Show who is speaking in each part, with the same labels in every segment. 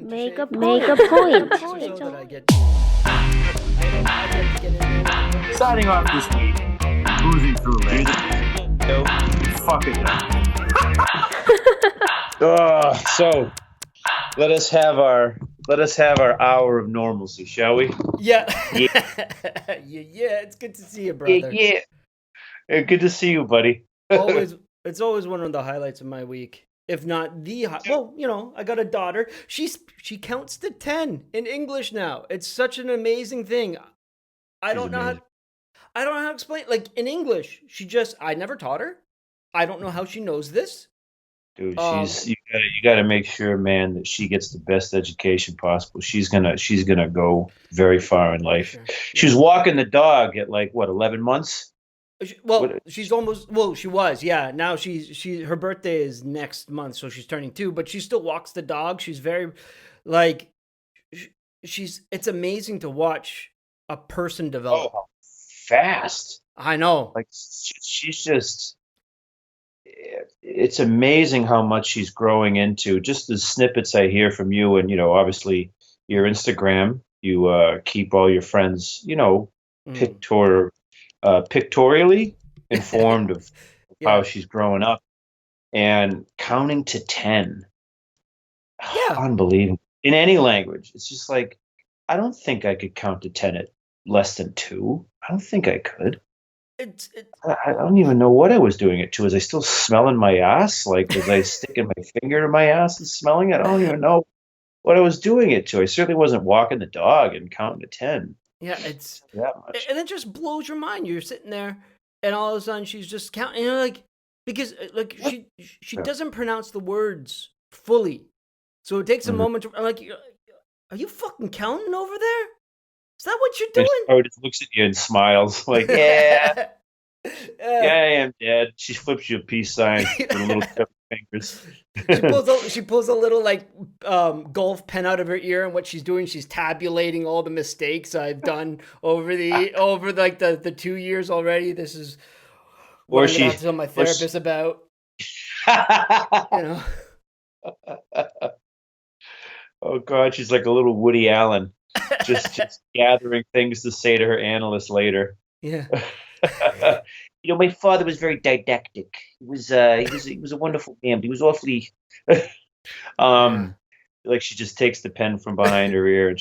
Speaker 1: Make a point.
Speaker 2: Starting off this week, losing through late. Fuck it.
Speaker 3: So let us have our hour of normalcy, shall we?
Speaker 4: Yeah. Yeah. It's good to see you, brother.
Speaker 3: Yeah. Good to see you, buddy.
Speaker 4: It's always one of the highlights of my week, if not the I got a daughter. She counts to 10 in English now. It's such an amazing thing. I don't know how to explain. Like in English, I never taught her. I don't know how she knows this.
Speaker 3: Dude, you got to make sure, man, that she gets the best education possible. She's gonna go very far in life. Sure. She was walking the dog at 11 months.
Speaker 4: She was, yeah. Now her birthday is next month, so she's turning 2, but she still walks the dog. She's very, it's amazing to watch a person develop.
Speaker 3: Oh, fast.
Speaker 4: I know.
Speaker 3: She's just, it's amazing how much she's growing into. Just the snippets I hear from you and, obviously your Instagram, you keep all your friends, pictorially informed of how she's growing up and counting to 10.
Speaker 4: Yeah.
Speaker 3: Unbelievable. In any language. It's just I don't think I could count to 10 at less than 2. I don't think I could. I don't even know what I was doing it to. Was I still smelling my ass? Was I sticking my finger to my ass and smelling it? I don't even know what I was doing it to. I certainly wasn't walking the dog and counting to 10.
Speaker 4: Yeah, it's that much. And it just blows your mind. You're sitting there, and all of a sudden she's just counting. Because she doesn't pronounce the words fully, so it takes a moment to. I'm like, are you fucking counting over there? Is that what you're doing?
Speaker 3: She just looks at you and smiles, yeah. Yeah, I am, Dad. She flips you a peace sign with a little clip of fingers.
Speaker 4: She pulls a little golf pen out of her ear, and what she's doing, she's tabulating all the mistakes I've done over the 2 years already. This is what I'm to tell my therapist about.
Speaker 3: Oh God, she's like a little Woody Allen, just gathering things to say to her analyst later.
Speaker 4: Yeah.
Speaker 3: My father was very didactic. He was a wonderful man, but he was awfully she just takes the pen from behind her ear and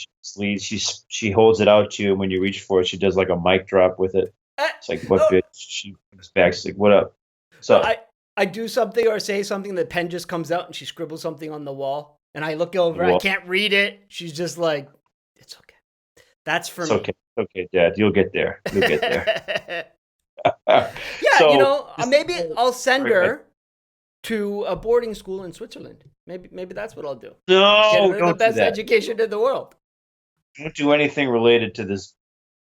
Speaker 3: she holds it out to you, and when you reach for it, she does like a mic drop with it. It's like, what bitch? She comes back, she's like, what up? So
Speaker 4: I do something or say something, the pen just comes out and she scribbles something on the wall, and I look over, I can't read it. She's just like, it's okay. That's for me.
Speaker 3: Okay, Dad, you'll get there.
Speaker 4: Maybe I'll send her to a boarding school in Switzerland. Maybe that's what I'll do.
Speaker 3: No,
Speaker 4: get her
Speaker 3: don't
Speaker 4: the best
Speaker 3: do that.
Speaker 4: education in the world.
Speaker 3: Don't do anything related to this.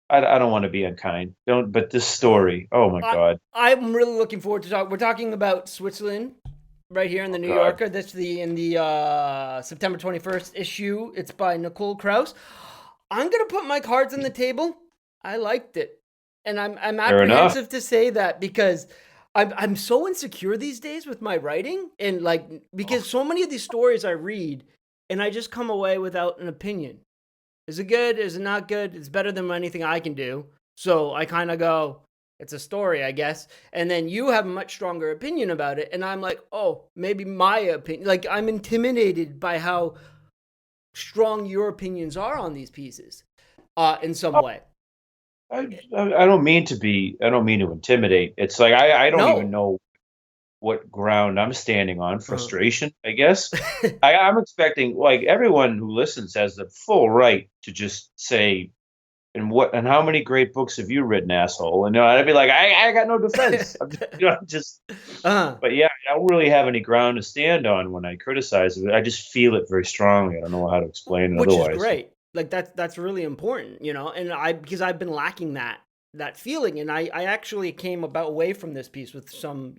Speaker 3: I don't want to be unkind. Don't. But this story, oh my God!
Speaker 4: I'm really looking forward to talk. We're talking about Switzerland right here in the New Yorker. That's in the September 21st issue. It's by Nicole Krauss. I'm gonna put my cards on the table. I liked it, and I'm apprehensive to say that because I'm so insecure these days with my writing, and because so many of these stories I read, and I just come away without an opinion. Is it good? Is it not good? It's better than anything I can do. So I kind of go, it's a story, I guess. And then you have a much stronger opinion about it, and I'm like, oh, maybe my opinion. I'm intimidated by how strong your opinions are on these pieces in some way.
Speaker 3: I don't mean to intimidate. It's I don't even know what ground I'm standing on. Frustration, I guess. I'm expecting everyone who listens has the full right to just say, and how many great books have you written, asshole? And I'd be like, I got no defense. But yeah, I don't really have any ground to stand on when I criticize it. I just feel it very strongly. I don't know how to explain it otherwise.
Speaker 4: Which is great. That's really important, and because I've been lacking that feeling, and I actually came away from this piece with some,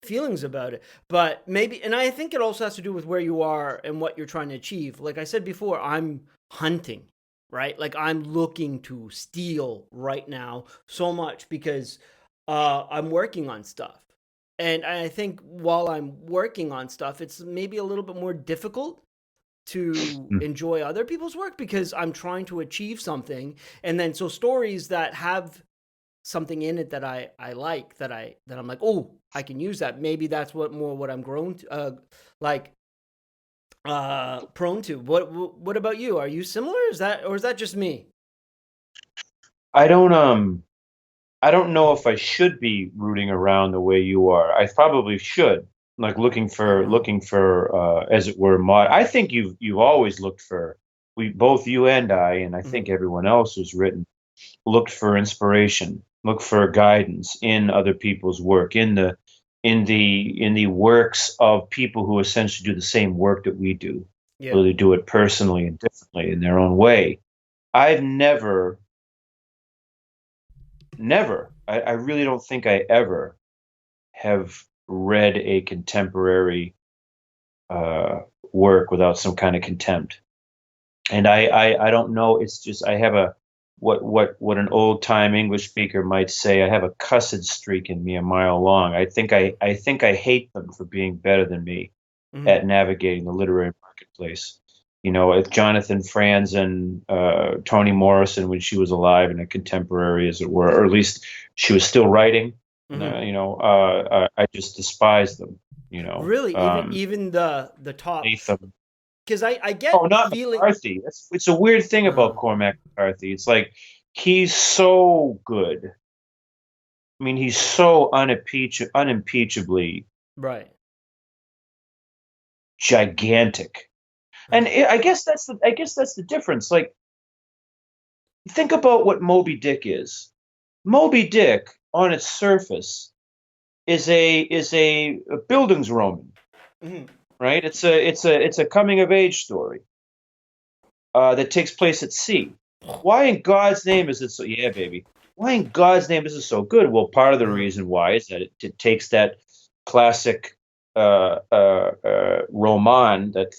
Speaker 4: feelings about it. But maybe, and I think it also has to do with where you are and what you're trying to achieve. Like I said before, I'm hunting, right? I'm looking to steal right now so much because I'm working on stuff. And I think while I'm working on stuff, it's maybe a little bit more difficult to
Speaker 3: Mm.
Speaker 4: enjoy other people's work because I'm trying to achieve something. And then so stories that have something in it that I like, that I'm like, oh, I can use that. Maybe that's what I'm grown to, prone to. What about you? Are you similar? Is that just me?
Speaker 3: I don't know if I should be rooting around the way you are. I probably should, like looking for as it were mod. I think you've always looked for, both you and I think everyone else who's written, looked for inspiration, look for guidance in other people's work, in the works of people who essentially do the same work that we do.
Speaker 4: Yeah.
Speaker 3: Whether they do it personally and differently in their own way. I've never, I really don't think I ever have read a contemporary work without some kind of contempt. And I don't know. It's just I have a what an old time English speaker might say. I have a cussed streak in me a mile long. I think I hate them for being better than me at navigating the literary marketplace. You know, if Jonathan Franzen, Toni Morrison, when she was alive and a contemporary, as it were, or at least she was still writing, I just despise them. You know,
Speaker 4: Really, even the top.
Speaker 3: Latham.
Speaker 4: Because I get
Speaker 3: Not
Speaker 4: feeling.
Speaker 3: McCarthy. It's a weird thing about Cormac McCarthy. It's like he's so good. I mean, he's so unimpeachably
Speaker 4: Right.
Speaker 3: gigantic. And I guess that's the difference. Like, think about what Moby Dick is. Moby Dick, on its surface, is a Bildungsroman, right? It's a coming of age story that takes place at sea. Why in God's name is it so? Yeah, baby. Why in God's name is it so good? Well, part of the reason why is that it takes that classic roman, that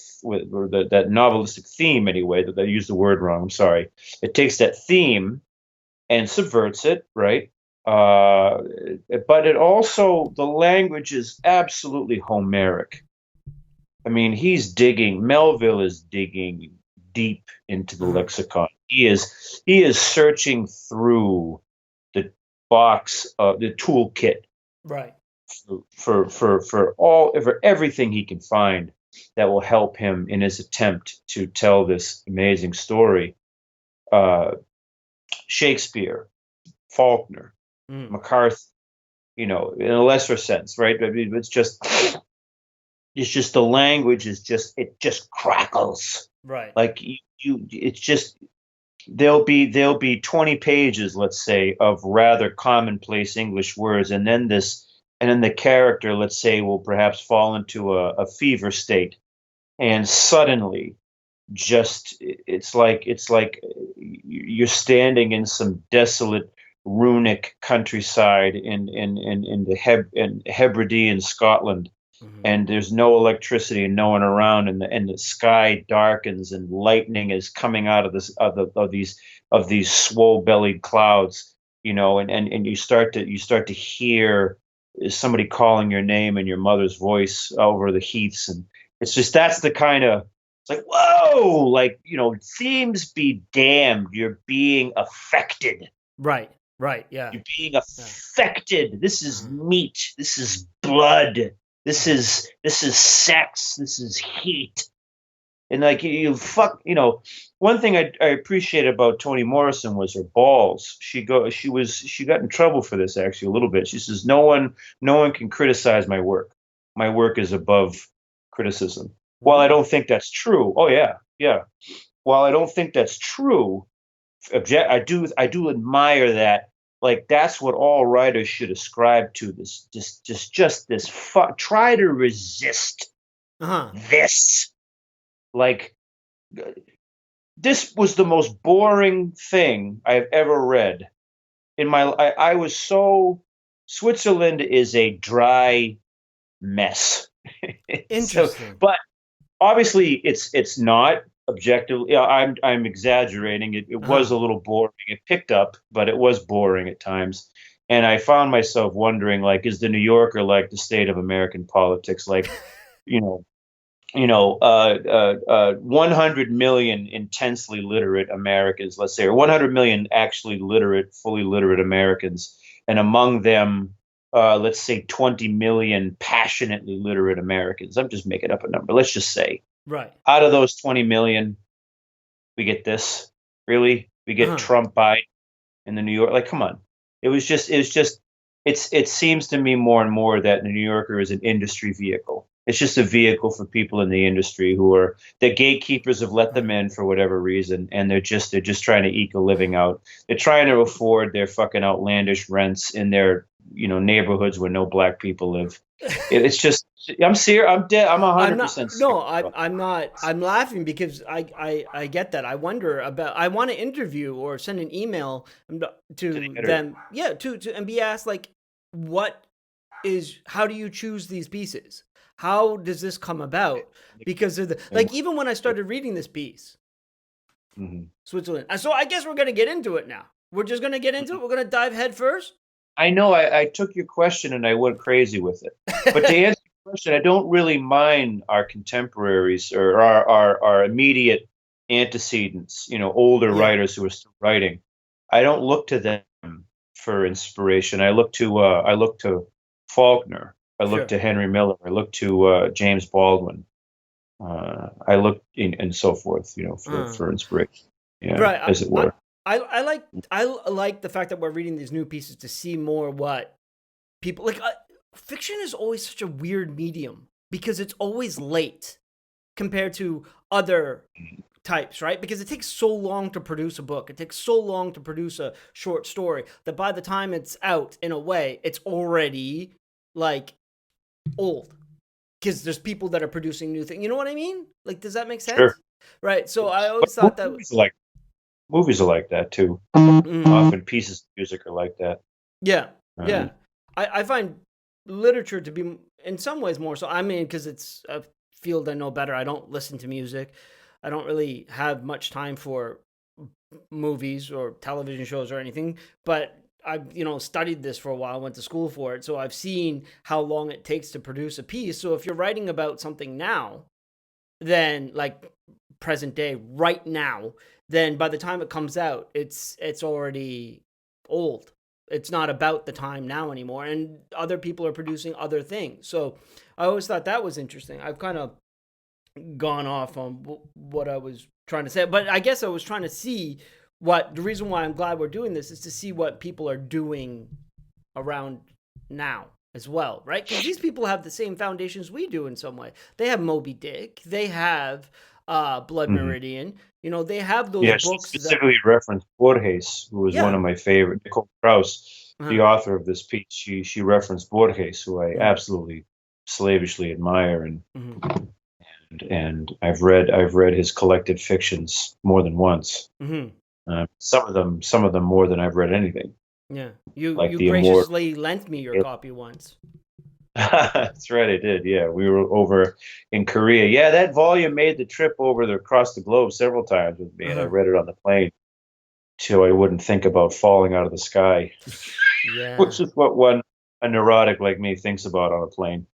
Speaker 3: novelistic theme, anyway, that I used the word wrong, I'm sorry. It takes that theme and subverts it, right? But it also, the language is absolutely Homeric. I mean, Melville is digging deep into the lexicon. He is searching through the box, the toolkit,
Speaker 4: right,
Speaker 3: for everything he can find that will help him in his attempt to tell this amazing story. Shakespeare, Faulkner, McCarthy, in a lesser sense, right? I mean, it's just the language it just crackles,
Speaker 4: right?
Speaker 3: Like it's just there'll be 20 pages, let's say, of rather commonplace English words, and then the character, let's say, will perhaps fall into a fever state, and suddenly, it's like you're standing in some desolate runic countryside in the Hebridean Scotland, and there's no electricity and no one around, and the sky darkens, and lightning is coming out of these swole-bellied clouds, and you start to hear somebody calling your name in your mother's voice over the heaths, and it's just that's the kind of, it's like, whoa, like, themes be damned, you're being affected.
Speaker 4: Right, yeah.
Speaker 3: You're being affected. Yeah. This is meat. This is blood. This is sex. This is heat. And like one thing I appreciate about Toni Morrison was her balls. She got in trouble for this, actually, a little bit. She says no one can criticize my work. My work is above criticism. While I don't think that's true. Oh yeah. While I don't think that's true, I do admire that. Like, that's what all writers should ascribe to. Try to resist this. Like, this was the most boring thing I've ever read in my life. I was so, Switzerland is a dry mess.
Speaker 4: Interesting.
Speaker 3: But obviously it's not objectively. I'm exaggerating. It was a little boring. It picked up, but it was boring at times. And I found myself wondering, like, is the New Yorker like the state of American politics? Like, 100 million intensely literate Americans, let's say, or 100 million actually literate, fully literate Americans, and among them, let's say 20 million passionately literate Americans. I'm just making up a number. Let's just say,
Speaker 4: Right.
Speaker 3: out of those 20 million, we get this. Really, we get Trump Biden in the New York. Like, come on. It seems to me more and more that the New Yorker is an industry vehicle. It's just a vehicle for people in the industry who are the gatekeepers have let them in for whatever reason, and they're just trying to eke a living out. They're trying to afford their fucking outlandish rents in their neighborhoods where no black people live. It's just I'm serious. I'm dead. I'm 100%.
Speaker 4: No, I'm not. I'm laughing because I get that. I wonder about. I want to interview or send an email to them. Yeah, to and be asked like, how do you choose these pieces? How does this come about? Because of even when I started reading this piece, Switzerland. So I guess we're gonna get into it now. We're just gonna get into it. We're gonna dive head first.
Speaker 3: I know I took your question and I went crazy with it. But to answer your question, I don't really mind our contemporaries or our immediate antecedents, older writers who are still writing. I don't look to them for inspiration. I look to Faulkner. I look to Henry Miller. I look to James Baldwin. I look and so forth, for inspiration. Yeah, right. As it were.
Speaker 4: I like the fact that we're reading these new pieces to see more what people like. Fiction is always such a weird medium because it's always late compared to other types, right? Because it takes so long to produce a book. It takes so long to produce a short story that by the time it's out, in a way, it's already like old. Because there's people that are producing new things. You know what I mean? Like, does that make sense?
Speaker 3: Sure.
Speaker 4: Right. So I always thought that
Speaker 3: movies are like that too. Often pieces of music are like that.
Speaker 4: Yeah. Yeah. I find literature to be in some ways more so. I mean, because it's a field I know better. I don't listen to music. I don't really have much time for movies or television shows or anything, but I've studied this for a while, went to school for it, so I've seen how long it takes to produce a piece. So if you're writing about something now, then like present day, right now, then by the time it comes out, it's already old. It's not about the time now anymore, and other people are producing other things. So I always thought that was interesting. I've kind of gone off on what I was trying to say, but I guess I was trying to see the reason why I'm glad we're doing this is to see what people are doing around now as well, right? Because these people have the same foundations we do in some way. They have Moby Dick. They have Blood Meridian. They have those books.
Speaker 3: She specifically referenced Borges, who was one of my favorite. Nicole Krauss, the author of this piece, she referenced Borges, who I absolutely slavishly admire, and I've read his collected fictions more than once. Some of them more than I've read anything.
Speaker 4: Yeah, you graciously lent me your copy once.
Speaker 3: That's right, I did. Yeah, we were over in Korea. Yeah, that volume made the trip across the globe several times with me, and I read it on the plane till I wouldn't think about falling out of the sky.
Speaker 4: Yeah,
Speaker 3: which is what a neurotic like me thinks about on a plane.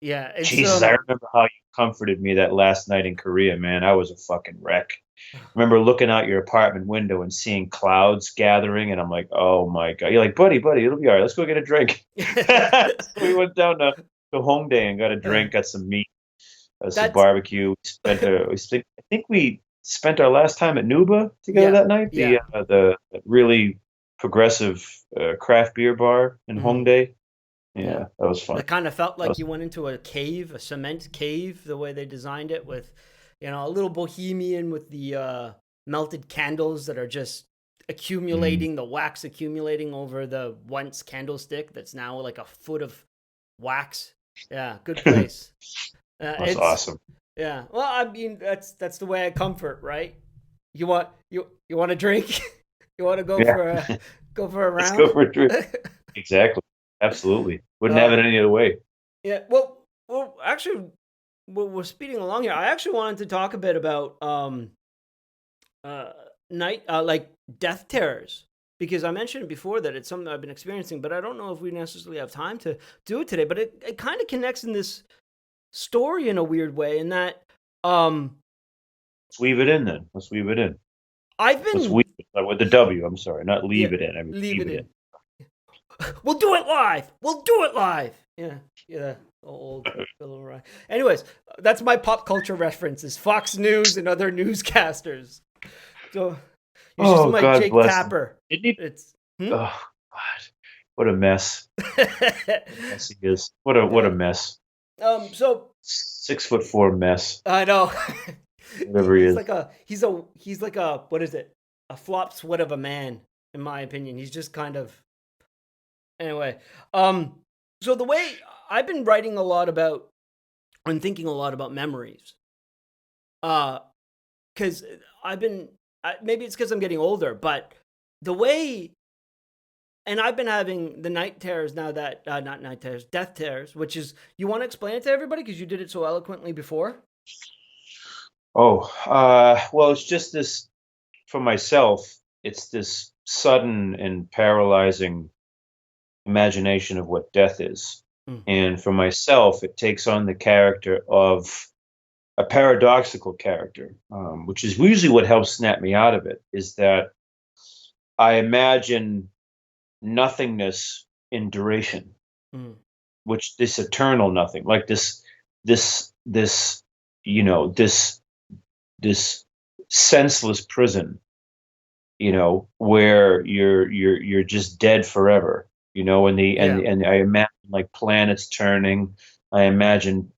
Speaker 4: Yeah,
Speaker 3: Jesus, I remember how you comforted me that last night in Korea, man. I was a fucking wreck. I remember looking out your apartment window and seeing clouds gathering, and I'm like, oh my God. You're like, buddy, it'll be all right. Let's go get a drink. So we went down to Hongdae and got a drink, got some meat, some barbecue. I think we spent our last time at Nuba together that night, the really progressive craft beer bar in Hongdae. Yeah, that was fun.
Speaker 4: It kind of felt like you went into a cave, a cement cave, the way they designed it with, a little bohemian with the melted candles that are just accumulating, the wax accumulating over the once candlestick that's now like a foot of wax. Yeah, good place.
Speaker 3: That's awesome.
Speaker 4: Yeah. Well, I mean, that's the way I comfort, right? You want a drink? You want to go for a round?
Speaker 3: Let's go for a drink. Exactly. Absolutely. Wouldn't have it any other way.
Speaker 4: Yeah. Well, actually, we're speeding along here. I actually wanted to talk a bit about like death terrors, because I mentioned before that it's something I've been experiencing, but I don't know if we necessarily have time to do it today. But it kind of connects in this story in a weird way, in that
Speaker 3: Let's weave it in then. Let's weave it in.
Speaker 4: I've
Speaker 3: Let's
Speaker 4: been
Speaker 3: weave it with the W. I'm sorry, not leave it in. I mean,
Speaker 4: leave it in. We'll do it live. We'll do it live. Yeah. Old Bill O'Reilly. Anyways, that's my pop culture reference, is Fox News and other newscasters. So you're just like
Speaker 3: God
Speaker 4: Jake
Speaker 3: bless
Speaker 4: Tapper.
Speaker 3: Didn't he?
Speaker 4: It's
Speaker 3: Oh God, what a mess! Yes, he is. What a mess.
Speaker 4: So
Speaker 3: 6'4" mess.
Speaker 4: I know.
Speaker 3: Whatever he is.
Speaker 4: He's like a what is it? A flop sweat of a man, in my opinion. He's just kind of, anyway. So the way I've been writing a lot about and thinking a lot about memories, because maybe it's because I'm getting older, but the way, and I've been having the night terrors now that, not night terrors, death terrors, which is, you want to explain it to everybody because you did it so eloquently before?
Speaker 3: Well, it's just this, for myself, it's this sudden and paralyzing imagination of what death is. And for myself, it takes on the character of a paradoxical character, which is usually what helps snap me out of it, is that I imagine nothingness in duration, which this eternal nothing, like this senseless prison, where you're just dead forever, and I imagine like planets turning. I imagine,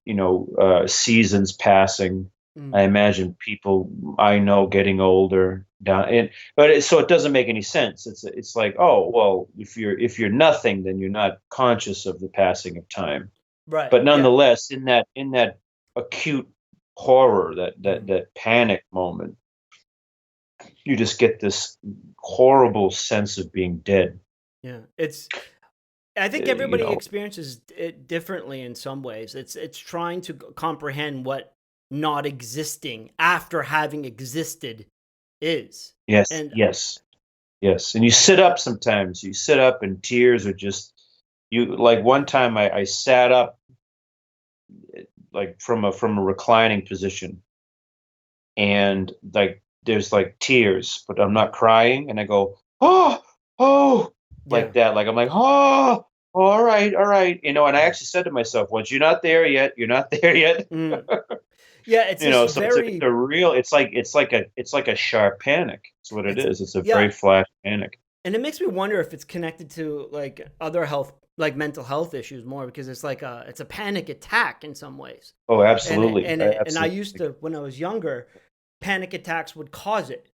Speaker 3: seasons passing. I imagine people I know getting older so it doesn't make any sense. It's like, oh, well, if you're nothing, then you're not conscious of the passing of time.
Speaker 4: Right.
Speaker 3: But nonetheless, in that acute horror, that panic moment, you just get this horrible sense of being dead.
Speaker 4: Yeah. I think everybody experiences it differently in some ways. It's trying to comprehend what not existing after having existed is.
Speaker 3: Yes. And you sit up sometimes. You sit up and tears are just like one time I sat up like from a reclining position, and like there's like tears, but I'm not crying, and I go, oh, like that. Like I'm like, oh, all right. And I actually said to myself, once you're not there yet.
Speaker 4: Yeah, it's
Speaker 3: so it's a real. It's like a sharp panic. That's what it is. It's a very flash panic.
Speaker 4: And it makes me wonder if it's connected to like other health, like mental health issues more, because it's like it's a panic attack in some ways.
Speaker 3: Oh, absolutely.
Speaker 4: And I used to, when I was younger, panic attacks would cause it,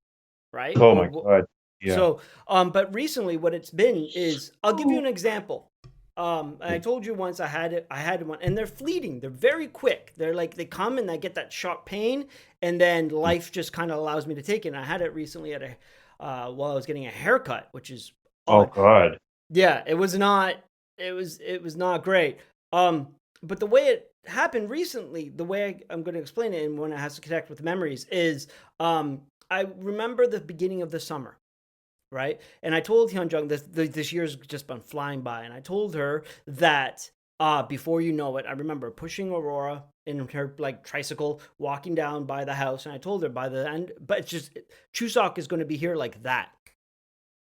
Speaker 4: right?
Speaker 3: Oh my God. Yeah.
Speaker 4: So, but recently what it's been is, I'll give you an example. I told you once I had one, and they're fleeting. They're very quick. They're like, they come and I get that sharp pain, and then life just kind of allows me to take it. And I had it recently while I was getting a haircut, which is odd.
Speaker 3: Oh God.
Speaker 4: Yeah, it was not great. But the way it happened recently, the way I'm going to explain it, and when it has to connect with memories, is I remember the beginning of the summer. Right. And I told Hyunjung this year's just been flying by. And I told her that before you know it, I remember pushing Aurora in her like tricycle, walking down by the house. And I told her by the end, but it's just Chuseok is going to be here like that.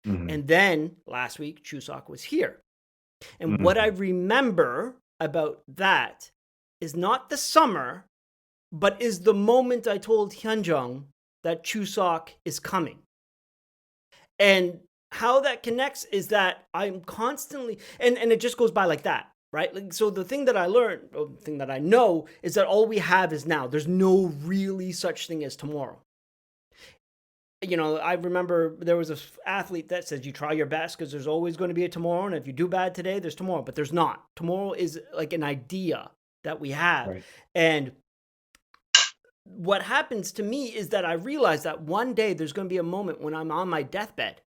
Speaker 4: Mm-hmm. And then last week, Chuseok was here. And what I remember about that is not the summer, but is the moment I told Hyunjung that Chuseok is coming. And how that connects is that I'm constantly, and it just goes by like that, right? Like, so the thing that I learned, or the thing that I know, is that all we have is now. There's no really such thing as tomorrow. I remember there was an athlete that says you try your best because there's always going to be a tomorrow. And if you do bad today, there's tomorrow, but there's not. Tomorrow is like an idea that we have. Right. And what happens to me is that I realize that one day there's going to be a moment when I'm on my deathbed.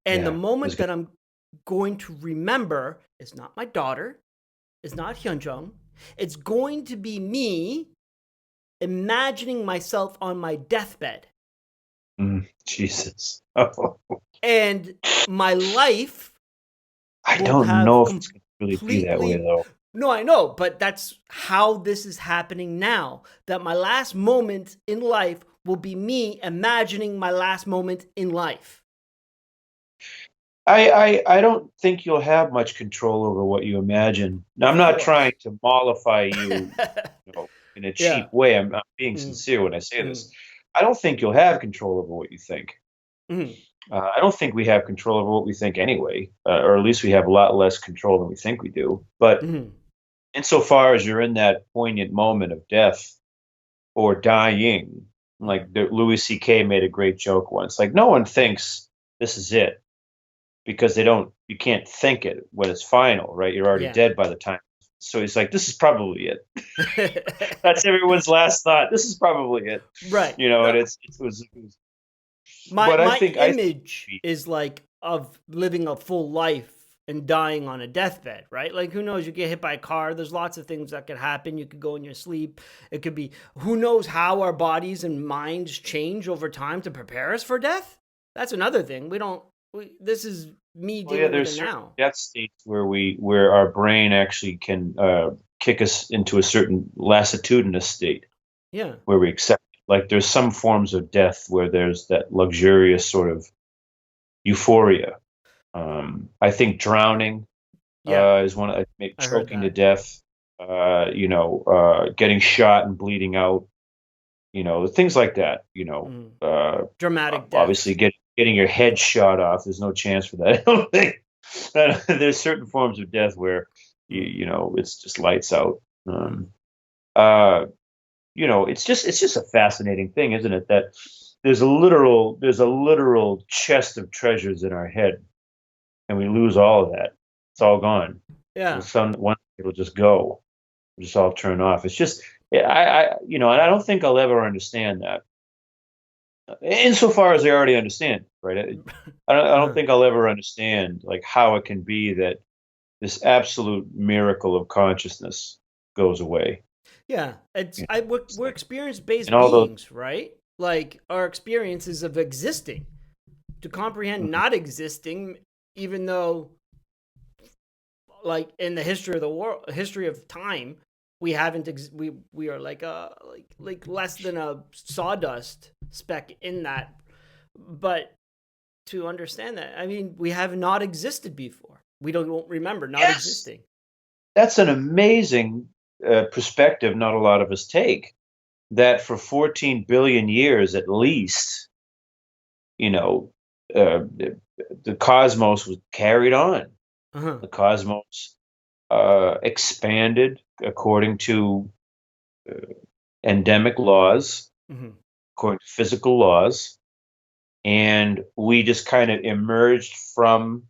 Speaker 4: And the moment that I'm going to remember is not my daughter, is not Hyunjung. It's going to be me imagining myself on my deathbed.
Speaker 3: Jesus. Oh.
Speaker 4: And my life.
Speaker 3: I don't know if it's going to really be that way, though.
Speaker 4: No, I know, but that's how this is happening now. That my last moment in life will be me imagining my last moment in life.
Speaker 3: I don't think you'll have much control over what you imagine. Now, I'm not trying to mollify you, in a
Speaker 4: Yeah.
Speaker 3: cheap way. I'm being sincere when I say this. I don't think you'll have control over what you think. I don't think we have control over what we think anyway, or at least we have a lot less control than we think we do. But insofar as you're in that poignant moment of death or dying, like Louis C.K. made a great joke once, like no one thinks this is it because you can't think it when it's final, right? You're already dead by the time. So he's like, this is probably it. That's everyone's last thought. This is probably it.
Speaker 4: Right.
Speaker 3: And it was
Speaker 4: my image is like of living a full life and dying on a deathbed, right? Like, who knows? You get hit by a car. There's lots of things that could happen. You could go in your sleep. It could be, who knows how our bodies and minds change over time to prepare us for death? That's another thing. This is me dealing with it now.
Speaker 3: Death states where our brain actually can kick us into a certain lassitudinous state.
Speaker 4: Yeah.
Speaker 3: Where we accept. Like there's some forms of death where there's that luxurious sort of euphoria. I think drowning is one. Choking to death. Getting shot and bleeding out. Things like that.
Speaker 4: Dramatic death.
Speaker 3: Obviously, getting your head shot off. There's no chance for that. I don't think. There's certain forms of death where it's just lights out. It's just a fascinating thing, isn't it? That there's a literal chest of treasures in our head, and we lose all of that. It's all gone.
Speaker 4: Yeah.
Speaker 3: One it'll just go. It'll just all turn off. It's just, and I don't think I'll ever understand that. Insofar as I already understand, right? I don't think I'll ever understand like how it can be that this absolute miracle of consciousness goes away.
Speaker 4: Yeah, we're experience-based beings, right? Like our experiences of existing. To comprehend not existing, even though, like in the history of the world, history of time, we haven't. We are like less than a sawdust speck in that. But to understand that, I mean, we have not existed before. We won't remember not existing.
Speaker 3: That's an amazing perspective not a lot of us take, that for 14 billion years at least, the cosmos was carried on. The cosmos expanded according to endemic laws, according to physical laws, and we just kind of emerged from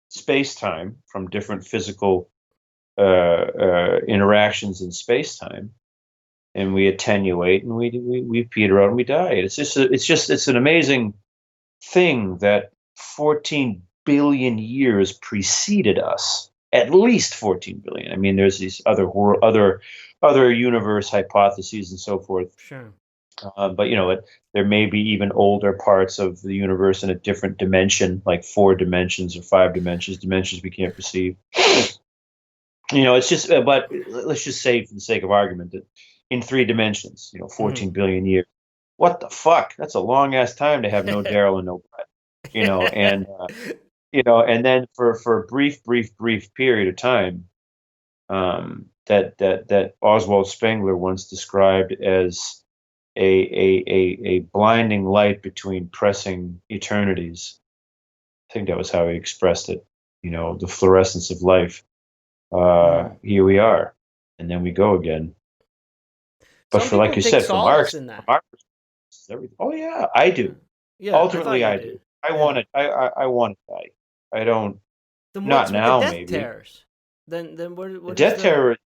Speaker 3: space-time, from different physical interactions in space-time, and we attenuate and we peter out and we die. It's an amazing thing that 14 billion years preceded us, at least 14 billion. I mean, there's these other universe hypotheses and so forth.
Speaker 4: Sure.
Speaker 3: But there may be even older parts of the universe in a different dimension, like 4 dimensions or 5 dimensions we can't perceive. It's just, but let's just say, for the sake of argument, that in 3 dimensions, 14 billion years. What the fuck? That's a long ass time to have no Darryl and no Brett, and then for a brief period of time, that Oswald Spengler once described as a blinding light between pressing eternities. I think that was how he expressed it. The fluorescence of life. Here we are, and then we go again. But for, like you said, from our everything. Oh yeah, I do. Yeah, ultimately, I do. I want to die. I don't. Not now, maybe.
Speaker 4: Terrors? Then what?
Speaker 3: The death terror is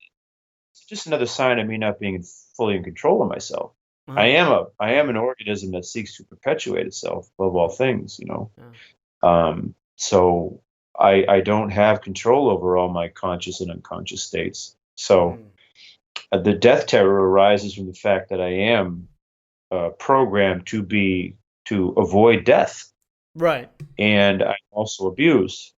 Speaker 3: just another sign of me not being fully in control of myself. I am an organism that seeks to perpetuate itself above all things. So I don't have control over all my conscious and unconscious states. So the death terror arises from the fact that I am programmed to avoid death.
Speaker 4: Right.
Speaker 3: And I'm also abused.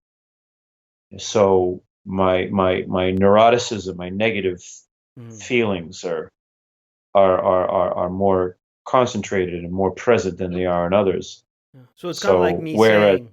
Speaker 3: So neuroticism, my negative feelings are more concentrated and more present than they are in others.
Speaker 4: So it's kind of like me saying.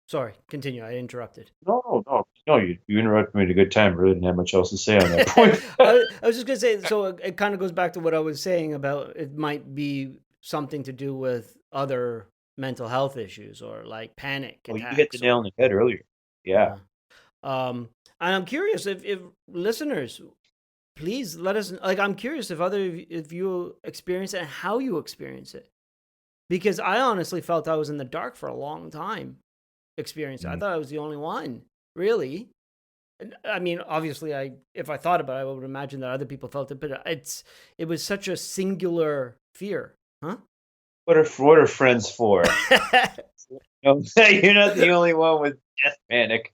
Speaker 4: Sorry, continue. I interrupted.
Speaker 3: No. You interrupted me at a good time. I really didn't have much else to say on that point.
Speaker 4: I was just gonna say. So it kind of goes back to what I was saying about it might be something to do with other mental health issues or like panic attacks.
Speaker 3: You hit the nail on the head earlier. Yeah.
Speaker 4: And I'm curious if listeners, please let us. Like, I'm curious if you experience it and how you experience it, because I honestly felt I was in the dark for a long time. Experiencing, I thought I was the only one. Really, I mean, obviously, if I thought about it, I would imagine that other people felt it, but it was such a singular fear, huh?
Speaker 3: What are friends for? You're not the only one with death panic.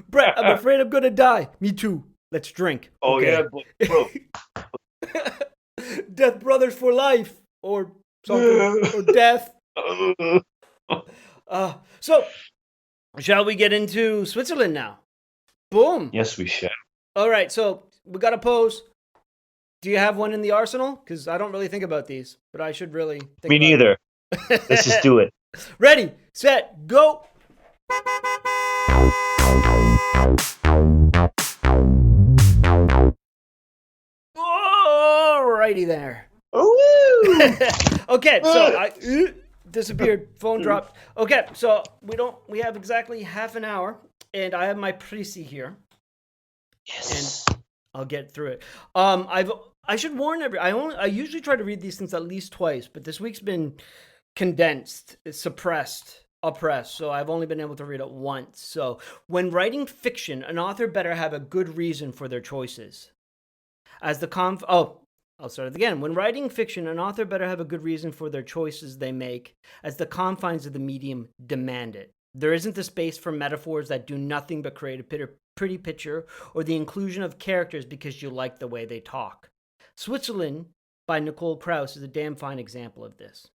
Speaker 4: Brett, I'm afraid I'm gonna die. Me too. Let's drink.
Speaker 3: Oh okay. Yeah, bro.
Speaker 4: Death brothers for life, or something, or death. So, shall we get into Switzerland now? Boom.
Speaker 3: Yes, we shall.
Speaker 4: All right, so we got a pose. Do you have one in the arsenal? Because I don't really think about these, but I should really think
Speaker 3: Me neither. Let's just do it.
Speaker 4: Ready, set, go. Alrighty there. Okay, so I disappeared. Phone dropped. Okay, so we have exactly half an hour, and I have my précis here.
Speaker 3: Yes.
Speaker 4: And I'll get through it. I should warn I usually try to read these things at least twice, but this week's been condensed, oppressed, so I've only been able to read it once. So, when writing fiction, an author better have a good reason for their choices. I'll start it again. When writing fiction, an author better have a good reason for their choices they make, as the confines of the medium demand it. There isn't the space for metaphors that do nothing but create a pretty picture, or the inclusion of characters because you like the way they talk. Switzerland by Nicole Krauss is a damn fine example of this.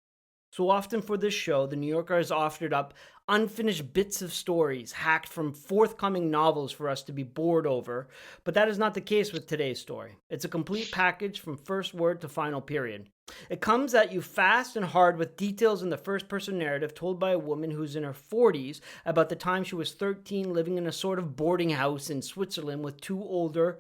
Speaker 4: So often for this show, The New Yorker has offered up unfinished bits of stories hacked from forthcoming novels for us to be bored over, but that is not the case with today's story. It's a complete package from first word to final period. It comes at you fast and hard with details in the first-person narrative told by a woman who's in her 40s about the time she was 13 living in a sort of boarding house in Switzerland with two older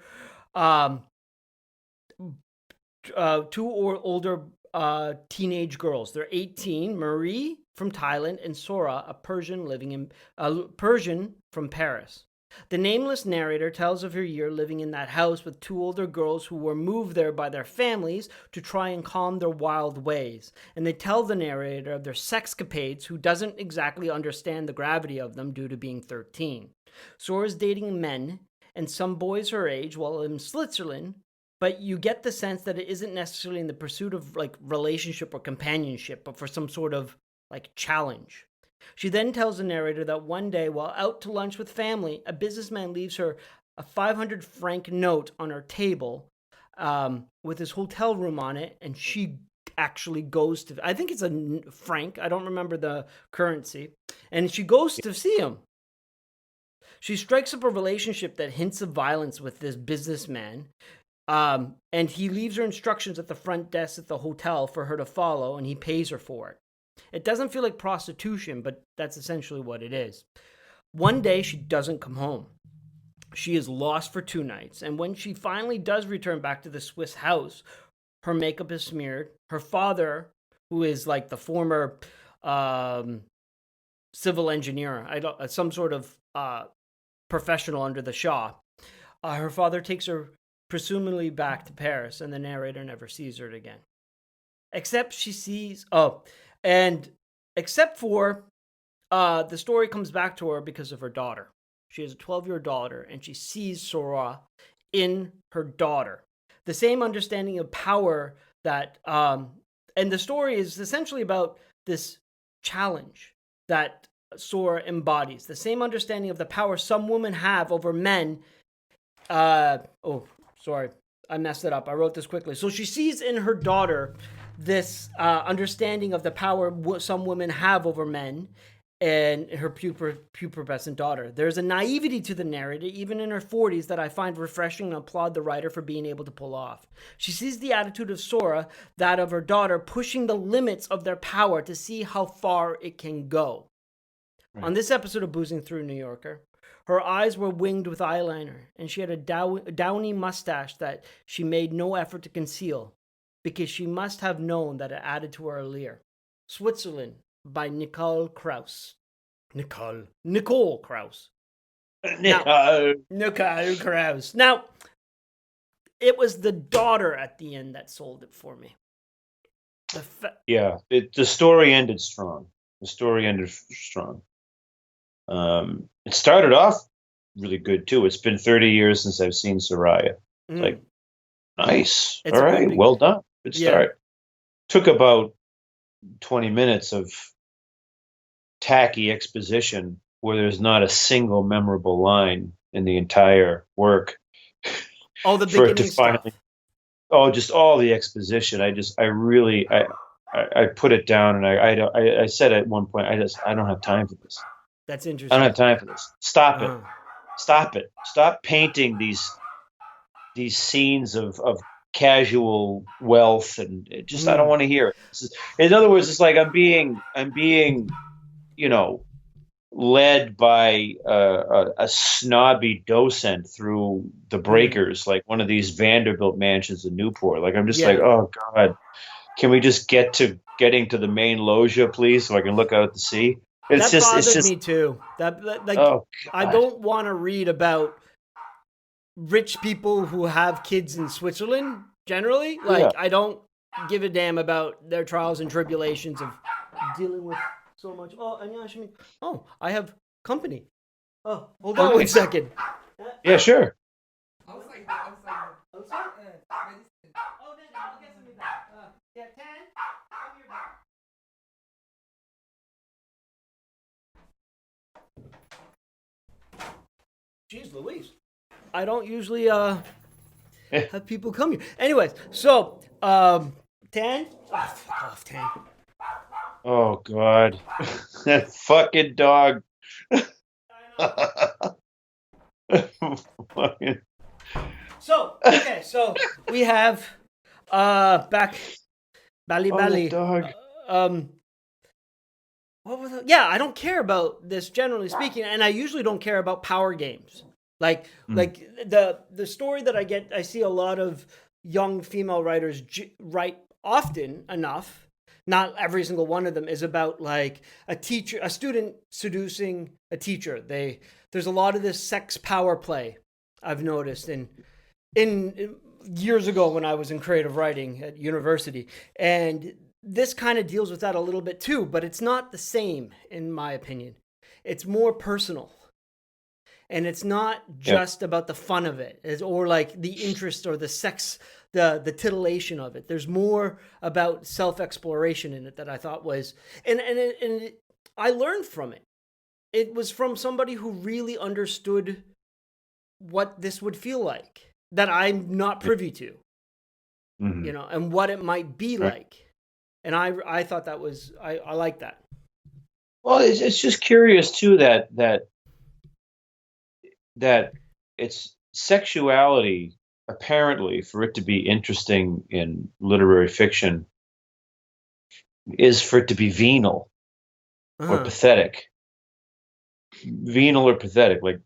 Speaker 4: teenage girls. They're 18, Marie from Thailand and Sora, a Persian from Paris. The nameless narrator tells of her year living in that house with two older girls who were moved there by their families to try and calm their wild ways. And they tell the narrator of their sexcapades, who doesn't exactly understand the gravity of them due to being 13. Sora's dating men and some boys her age while in Switzerland, but you get the sense that it isn't necessarily in the pursuit of like relationship or companionship, but for some sort of like challenge. She then tells the narrator that one day, while out to lunch with family, a businessman leaves her a 500 franc note on her table with his hotel room on it, and she actually goes to, I think it's a franc, I don't remember the currency, and she goes to see him. She strikes up a relationship that hints of violence with this businessman, and he leaves her instructions at the front desk at the hotel for her to follow, and he pays her for it. It doesn't feel like prostitution, but that's essentially what it is. One day, she doesn't come home. She is lost for 2 nights, and when she finally does return back to the Swiss house, her makeup is smeared. Her father, who is like the former civil engineer, some sort of professional under the Shah, her father takes her presumably back to Paris, and the narrator never sees her again. Except the story comes back to her because of her daughter. She has a 12-year-old daughter, and she sees Sora in her daughter. The same understanding of power that, and the story is essentially about this challenge that Sora embodies. The same understanding of the power some women have over men. Sorry, I messed it up. I wrote this quickly. So she sees in her daughter this understanding of the power some women have over men, and her pubescent daughter. There's a naivety to the narrative, even in her 40s, that I find refreshing and applaud the writer for being able to pull off. She sees the attitude of Sora, that of her daughter, pushing the limits of their power to see how far it can go. Right. On this episode of Boozing Through New Yorker, her eyes were winged with eyeliner, and she had a downy mustache that she made no effort to conceal, because she must have known that it added to her allure. Switzerland, by Nicole Krauss. Nicole Krauss. Nicole Krauss. Now, it was the daughter at the end that sold it for me.
Speaker 3: The story ended strong. It started off really good too. It's been 30 years since I've seen Soraya. It's like, nice. All right, well done. Good start. Took about 20 minutes of tacky exposition where there's not a single memorable line in the entire work.
Speaker 4: Oh, the beginning stuff.
Speaker 3: Just all the exposition. I put it down, and I said at one point, I don't have time for this.
Speaker 4: That's interesting.
Speaker 3: I don't have time for this. Stop it. Stop it. Stop painting these scenes of casual wealth, and just I don't want to hear it. In other words, it's like I'm being led by a snobby docent through the breakers, like one of these Vanderbilt mansions in Newport. Like I'm just like, oh God, can we just get to getting to the main loggia, please, so I can look out at the sea? It's just
Speaker 4: me too. I don't want to read about rich people who have kids in Switzerland. Generally, I don't give a damn about their trials and tribulations of dealing with so much. Oh, I have company. Oh, hold on 1 second.
Speaker 3: Yeah, sure.
Speaker 4: I was like, oh, no, I'll get something back. Yeah, 10. Come here back. Jeez Louise. I don't usually have people come here. Anyways, so 10. Oh, fuck off, 10.
Speaker 3: Oh God, that fucking dog.
Speaker 4: So we have back Bali.
Speaker 3: Dog.
Speaker 4: What was it? Yeah, I don't care about this generally speaking, and I usually don't care about power games. Like the story that I see a lot of young female writers write often enough. Not every single one of them is about like a student seducing a teacher. There's a lot of this sex power play I've noticed in years ago when I was in creative writing at university, and this kind of deals with that a little bit too, but it's not the same in my opinion. It's more personal. And it's not just about the fun of it, or like the interest or the sex, the titillation of it. There's more about self-exploration in it that I thought was, and I learned from it. It was from somebody who really understood what this would feel like, that I'm not privy to, and what it might be like. And I thought that was, I like that.
Speaker 3: Well, it's just curious too that it's sexuality, apparently, for it to be interesting in literary fiction, is for it to be venal or pathetic. Venal or pathetic. Like,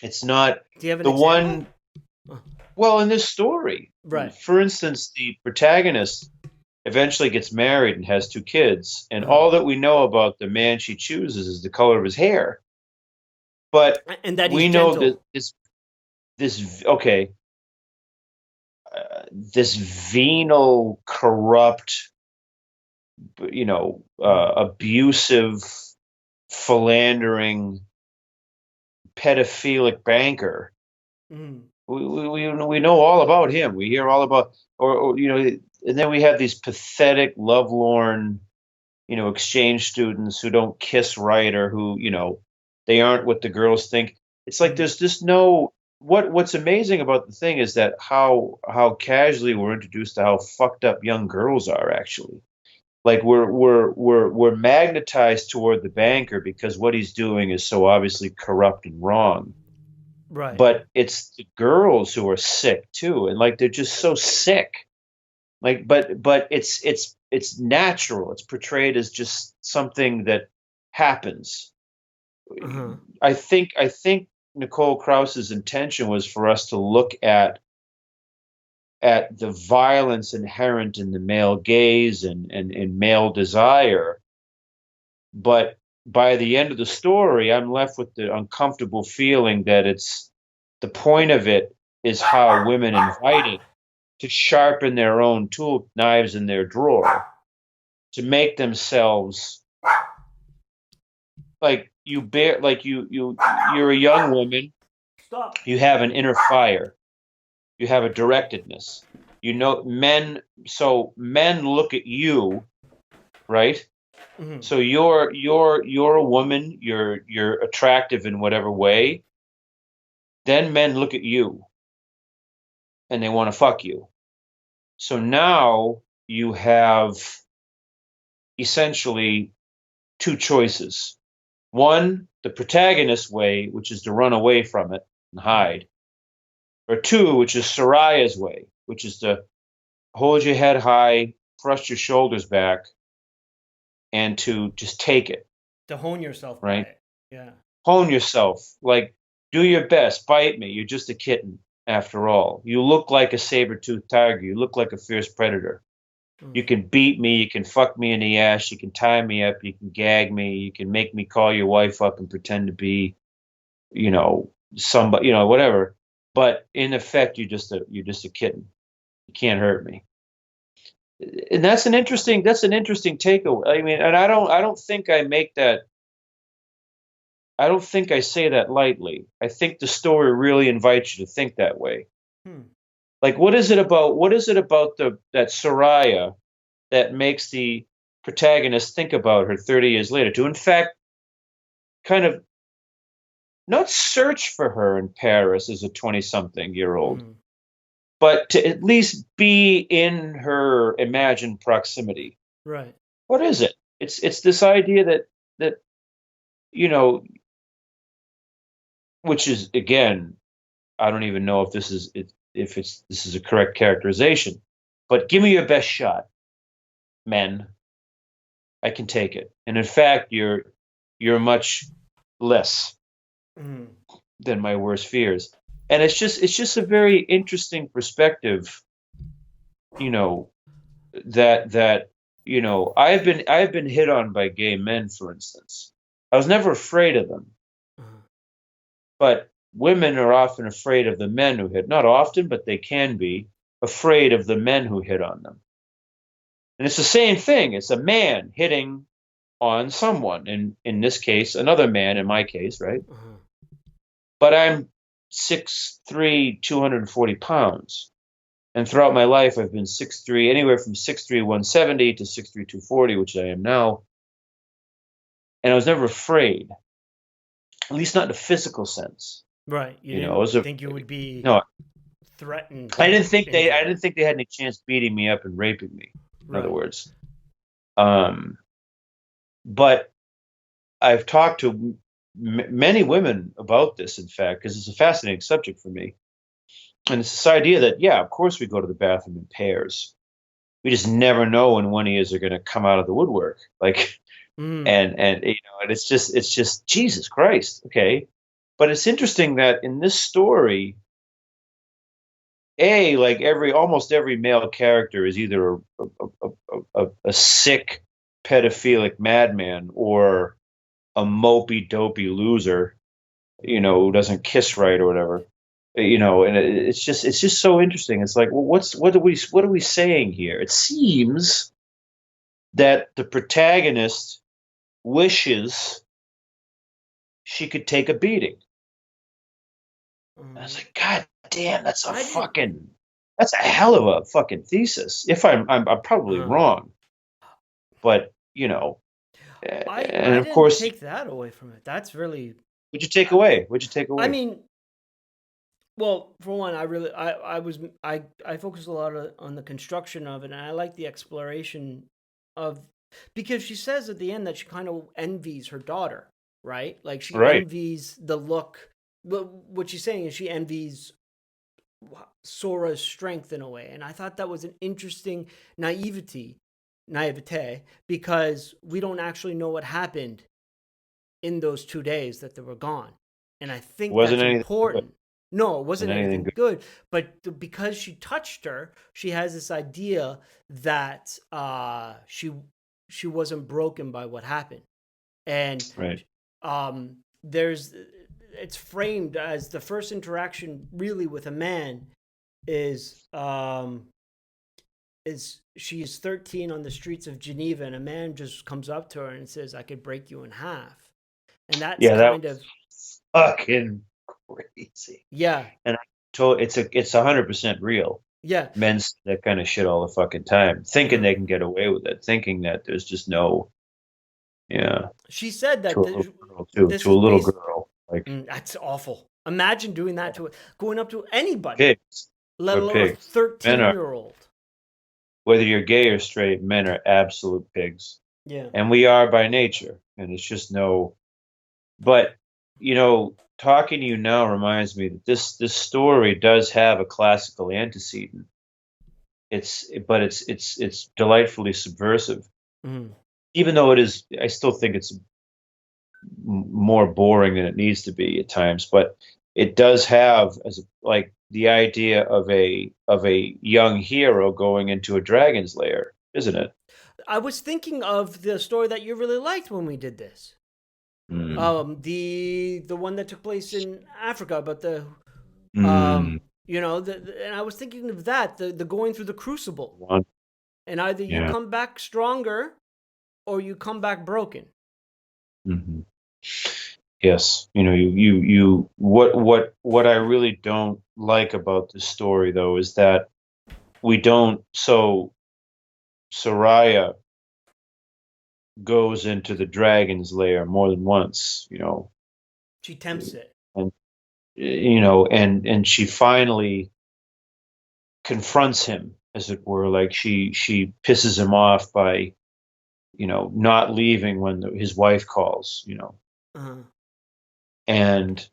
Speaker 3: it's not
Speaker 4: Do you have an
Speaker 3: the
Speaker 4: example?
Speaker 3: one. Well, in this story,
Speaker 4: right.
Speaker 3: For instance, the protagonist eventually gets married and has 2 kids, and all that we know about the man she chooses is the color of his hair. But
Speaker 4: and that
Speaker 3: we know that this venal, corrupt, abusive, philandering, pedophilic banker. We know all about him. We hear all about, and then we have these pathetic, lovelorn, exchange students who don't kiss right, or who, they aren't what the girls think. It's like there's just no. What's amazing about the thing is that how casually we're introduced to how fucked up young girls are, actually. Like we're magnetized toward the banker because what he's doing is so obviously corrupt and wrong.
Speaker 4: Right.
Speaker 3: But it's the girls who are sick too, and like they're just so sick. Like, but it's natural. It's portrayed as just something that happens.
Speaker 4: Uh-huh.
Speaker 3: I think Nicole Krauss's intention was for us to look at the violence inherent in the male gaze and male desire. But by the end of the story, I'm left with the uncomfortable feeling that it's the point of it is how women invited to sharpen their own tool knives in their drawer to make themselves like you're a young woman.
Speaker 4: Stop.
Speaker 3: You have an inner fire. You have a directedness. You know, men look at you, right?
Speaker 4: Mm-hmm.
Speaker 3: So you're a woman, you're attractive in whatever way. Then men look at you and they want to fuck you. So now you have essentially two choices. One, the protagonist way, which is to run away from it and hide. Or two, which is Soraya's way, which is to hold your head high, thrust your shoulders back, and to just take it,
Speaker 4: To hone yourself by
Speaker 3: right?
Speaker 4: it. Yeah.
Speaker 3: Hone yourself. Like, do your best. Bite me. You're just a kitten, after all. You look like a saber-toothed tiger. You look like a fierce predator. You can beat me. You can fuck me in the ass. You can tie me up. You can gag me. You can make me call your wife up and pretend to be, somebody, whatever. But in effect, you're just a kitten. You can't hurt me. And that's an interesting takeaway. I mean, and I don't think I make that. I don't think I say that lightly. I think the story really invites you to think that way. Like, what is it about that Soraya that makes the protagonist think about her 30 years later to, in fact, kind of not search for her in Paris as a 20-something-year-old, but to at least be in her imagined proximity.
Speaker 4: Right.
Speaker 3: What is it? It's this idea that which is, again, I don't even know if this is a correct characterization, but give me your best shot, men. I can take it. And in fact, you're much less than my worst fears. And it's just a very interesting perspective, that I've been hit on by gay men, for instance. I was never afraid of them. But women are often afraid of the men who hit. Not often, but they can be afraid of the men who hit on them. And it's the same thing. It's a man hitting on someone. And in this case, another man, in my case, right? But I'm 6'3", 240 pounds. And throughout my life, I've been 6'3", anywhere from 6'3", 170 to 6'3", 240, which I am now. And I was never afraid, at least not in a physical sense.
Speaker 4: Right. You didn't think you would be threatened.
Speaker 3: I didn't think they had any chance beating me up and raping me. In other words, but I've talked to many women about this, in fact, because it's a fascinating subject for me. And it's this idea that, yeah, of course we go to the bathroom in pairs. We just never know when one of us are going to come out of the woodwork. Like, and it's just Jesus Christ. Okay. But it's interesting that in this story, like almost every male character is either a sick pedophilic madman or a mopey dopey loser, who doesn't kiss right or whatever, and it's just so interesting. It's like, well, what are we saying here? It seems that the protagonist wishes she could take a beating. I was like, God damn, that's a hell of a fucking thesis. If I'm probably wrong, but and of course,
Speaker 4: take that away from it. That's really.
Speaker 3: What'd you take away?
Speaker 4: I mean, well, for one, I focused a lot on the construction of it, and I like the exploration because she says at the end that she kind of envies her daughter, right? Like she
Speaker 3: Right.
Speaker 4: envies the look. What she's saying is she envies Sora's strength in a way, and I thought that was an interesting naivete, because we don't actually know what happened in those 2 days that they were gone, and I think
Speaker 3: Wasn't
Speaker 4: that's
Speaker 3: anything
Speaker 4: important.
Speaker 3: good.
Speaker 4: No, it wasn't
Speaker 3: Anything
Speaker 4: anything good, but because she touched her, she has this idea that she wasn't broken by what happened, and
Speaker 3: Right.
Speaker 4: there's it's framed as the first interaction really with a man is she is 13 on the streets of Geneva, and a man just comes up to her and says, "I could break you in half," and that's
Speaker 3: Yeah, that
Speaker 4: kind of
Speaker 3: fucking crazy.
Speaker 4: yeah,
Speaker 3: And I told it's 100% real.
Speaker 4: yeah.
Speaker 3: Men say that kind of shit all the fucking time, thinking
Speaker 4: Mhm.
Speaker 3: they can get away with it, thinking that there's just no, yeah,
Speaker 4: She said that
Speaker 3: to a little girl too,
Speaker 4: this
Speaker 3: to a
Speaker 4: is
Speaker 3: little
Speaker 4: based.
Speaker 3: girl, like
Speaker 4: That's awful. Imagine doing that to going up to anybody,
Speaker 3: pigs.
Speaker 4: let
Speaker 3: We're
Speaker 4: alone a
Speaker 3: pigs. Men are,
Speaker 4: 13-year-old.
Speaker 3: whether you're gay or straight, men are absolute pigs,
Speaker 4: Yeah.
Speaker 3: and we are by nature, and it's just no. But talking to you now reminds me that this story does have a classical antecedent. It's delightfully subversive,
Speaker 4: Mhm.
Speaker 3: even though it is. I still think it's more boring than it needs to be at times. But it does have like the idea of a young hero going into a dragon's lair, isn't it?
Speaker 4: I was thinking of the story that you really liked when we did this.
Speaker 3: Mm.
Speaker 4: The one that took place in Africa about the
Speaker 3: Mm.
Speaker 4: and I was thinking of that, the going through the crucible,
Speaker 3: One.
Speaker 4: and either you
Speaker 3: Yeah.
Speaker 4: come back stronger or you come back broken.
Speaker 3: Hmm. Yes, you what I really don't like about this story though is that we don't so Soraya goes into the dragon's lair more than once,
Speaker 4: She tempts it.
Speaker 3: and and she finally confronts him, as it were, like she pisses him off by not leaving when his wife calls,
Speaker 4: Uh-huh.
Speaker 3: and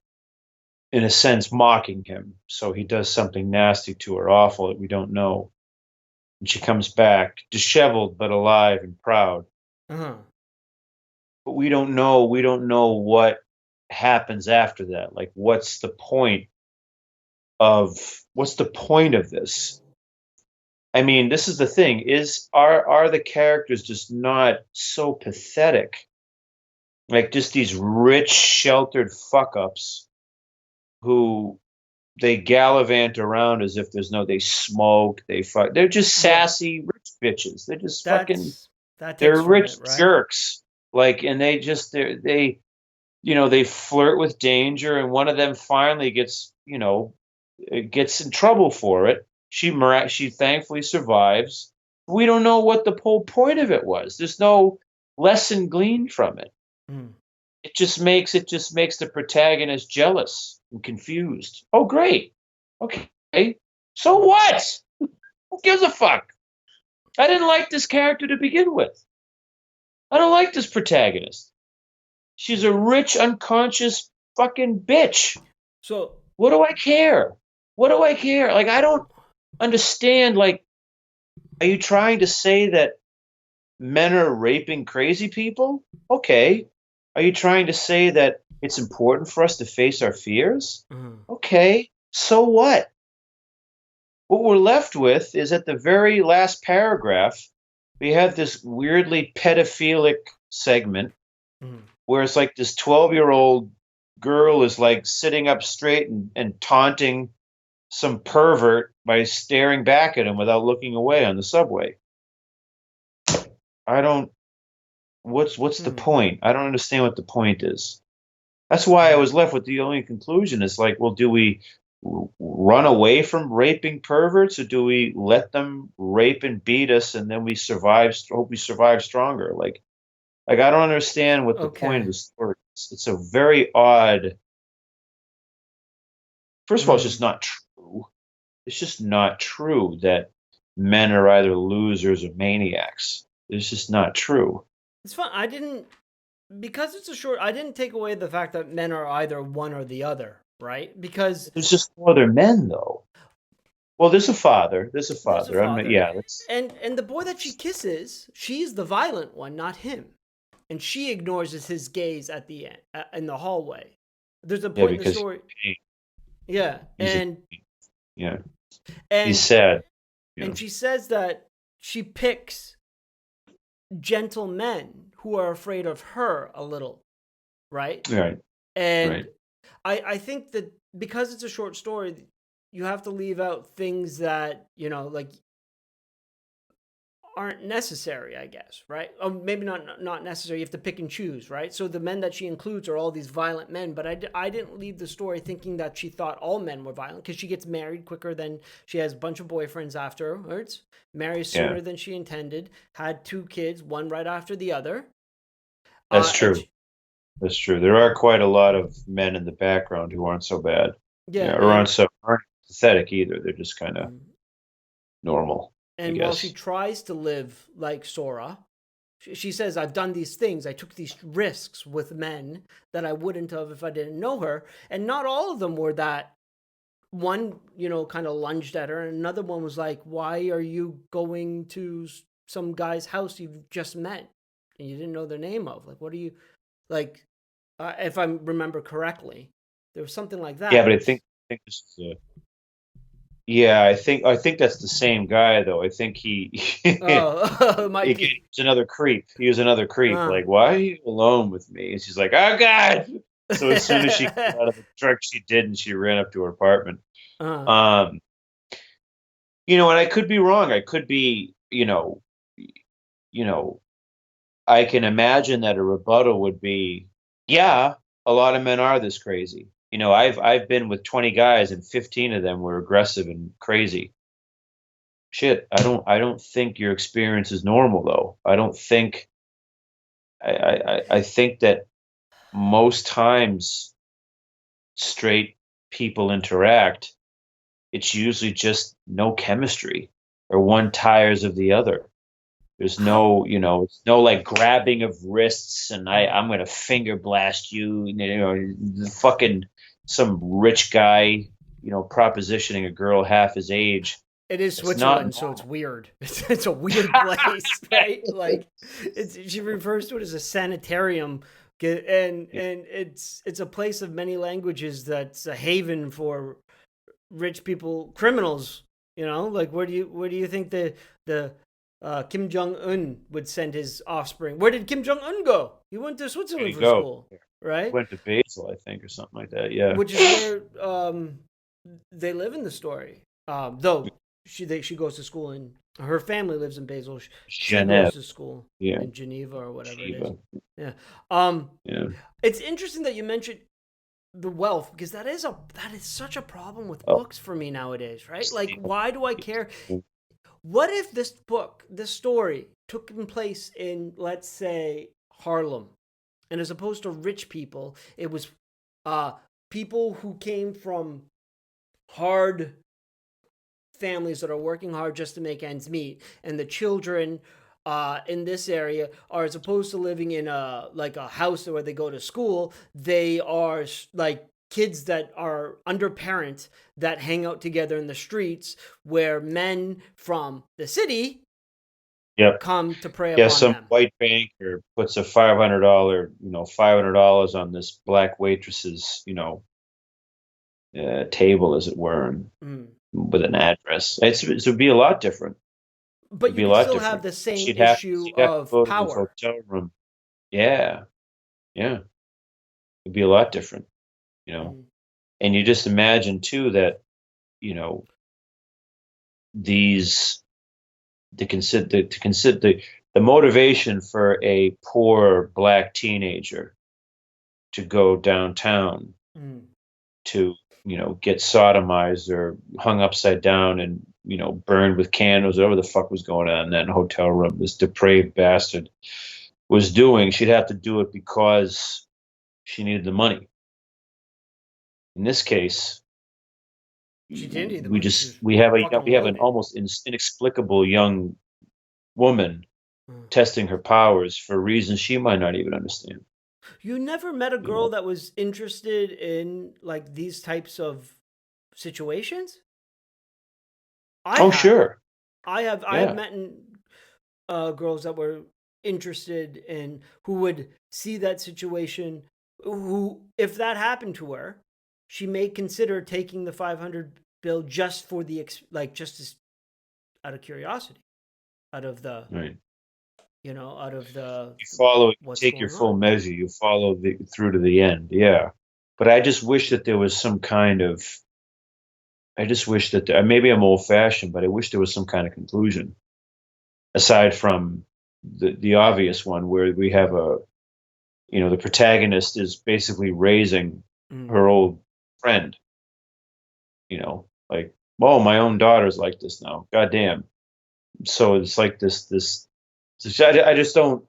Speaker 3: in a sense mocking him. So he does something nasty to her, awful, that we don't know. And she comes back, disheveled but alive and proud.
Speaker 4: Uh-huh.
Speaker 3: But we don't know what happens after that. Like what's the point of this? I mean, this is the thing, are the characters just not so pathetic? Like just these rich, sheltered fuck ups who they gallivant around as if they smoke, they fuck. They're just sassy rich bitches. They're just fucking.
Speaker 4: That
Speaker 3: They're
Speaker 4: takes from
Speaker 3: rich
Speaker 4: it, right?
Speaker 3: jerks. Like, and they flirt with danger, and one of them finally gets in trouble for it. She thankfully survives. We don't know what the whole point of it was. There's no lesson gleaned from it.
Speaker 4: Mm.
Speaker 3: It just makes the protagonist jealous and confused. Oh, great. Okay. So what? Who gives a fuck? I didn't like this character to begin with. I don't like this protagonist. She's a rich, unconscious fucking bitch.
Speaker 4: So
Speaker 3: What do I care? What do I care? Like, I don't understand. Like, are you trying to say that men are raping crazy people? Okay. Are you trying to say that it's important for us to face our fears? Okay. So what? What we're left with is at the very last paragraph, we have this weirdly pedophilic segment where it's like this 12-year-old girl is like sitting up straight and taunting some pervert by staring back at him without looking away on the subway. I don't. What's the point? I don't understand what the point is. That's why I was left with the only conclusion. It's like, well, do we run away from raping perverts, or do we let them rape and beat us, and then we survive? Hope we survive stronger. Like I don't understand what the point of the story is. It's a very odd. First of all, it's just not true. It's just not true that men are either losers or maniacs. It's just not true.
Speaker 4: It's fun. Because it's a short, I didn't take away the fact that men are either one or the other, right? Because
Speaker 3: There's just no other men, though. Well, there's a father. There's a
Speaker 4: there's a
Speaker 3: father.
Speaker 4: father.
Speaker 3: Yeah, that's
Speaker 4: And the boy that she kisses, she's the violent one, not him. And she ignores his gaze at the end, in the hallway. There's a point in the
Speaker 3: because
Speaker 4: story. Yeah. And
Speaker 3: he's sad.
Speaker 4: And she says that she picks gentle men who are afraid of her a little, right?
Speaker 3: Right.
Speaker 4: And
Speaker 3: right.
Speaker 4: I think that because it's a short story, you have to leave out things that, like aren't necessary, I guess, right? Or maybe not necessary. You have to pick and choose, right? So the men that she includes are all these violent men, but I didn't leave the story thinking that she thought all men were violent, because she gets married quicker than she has a bunch of boyfriends afterwards, marries sooner than she intended, had 2 kids, one right after the other.
Speaker 3: That's true. That's true. There are quite a lot of men in the background who aren't so bad. Or aren't pathetic either. They're just kind of normal.
Speaker 4: And while she tries to live like Sora, she says, I've done these things. I took these risks with men that I wouldn't have if I didn't know her. And not all of them were that. One, kind of lunged at her. And another one was like, why are you going to some guy's house you've just met and you didn't know their name of? Like, what are you, like, if I remember correctly, there was something like that.
Speaker 3: Yeah, but I think this is Yeah, I think that's the same guy though. I think he he was another creep. He was another creep. Like, why are you alone with me? And she's like, oh God. So as soon as she got out of the truck, she did, and she ran up to her apartment. And I could be wrong. I could be, I can imagine that a rebuttal would be, yeah, a lot of men are this crazy. I've been with 20 guys and 15 of them were aggressive and crazy. Shit, I don't think your experience is normal though. I don't think I think that most times straight people interact, it's usually just no chemistry or one tires of the other. There's no, it's no like grabbing of wrists and I'm going to finger blast you, fucking some rich guy, propositioning a girl half his age.
Speaker 4: It is Switzerland, so it's weird. It's a weird place, right? Like, she refers to it as a sanitarium, and it's a place of many languages that's a haven for rich people, criminals. Like where do you think the Kim Jong-un would send his offspring? Where did Kim Jong-un go? He went to Switzerland for school, right?
Speaker 3: He went to Basel, I think, or something like that. Yeah,
Speaker 4: which is where they live in the story. Though she goes to school and her family lives in Basel. She goes to school in Geneva or whatever it is. Yeah. It's interesting that you mentioned the wealth, because that is such a problem with books for me nowadays, right? Like, why do I care? What if this story took place in, let's say, Harlem, and as opposed to rich people, it was people who came from hard families that are working hard just to make ends meet, and the children in this area are, as opposed to living in a house where they go to school, they are like kids that are under parents that hang out together in the streets, where men from the city come to prey upon them.
Speaker 3: Some white banker puts a $500 on this black waitress's, table, as it were, with an address. It would be a lot different.
Speaker 4: But you still have the same issue of power.
Speaker 3: Hotel room. Yeah. It'd be a lot different, And you just imagine too that, the motivation for a poor black teenager to go downtown to, get sodomized or hung upside down and, burned with candles, whatever the fuck was going on in that hotel room, this depraved bastard was doing, she'd have to do it because she needed the money. In this case,
Speaker 4: she didn't need the money.
Speaker 3: we have an almost inexplicable young woman testing her powers for reasons she might not even understand.
Speaker 4: You never met a girl that was interested in like these types of situations?
Speaker 3: Sure.
Speaker 4: I have met girls that were interested in, who would see that situation, who, if that happened to her, she may consider taking the 500 bill just for the just as, out of curiosity, out of the out of the
Speaker 3: you follow, you take your full measure, you follow through to the end. Yeah, but I just wish that there was some kind of. I just wish that maybe I'm old fashioned, but I wish there was some kind of conclusion, aside from the obvious one where we have the protagonist is basically raising her old friend. Like, oh, my own daughter's like this now. Goddamn. So it's like this. I just don't.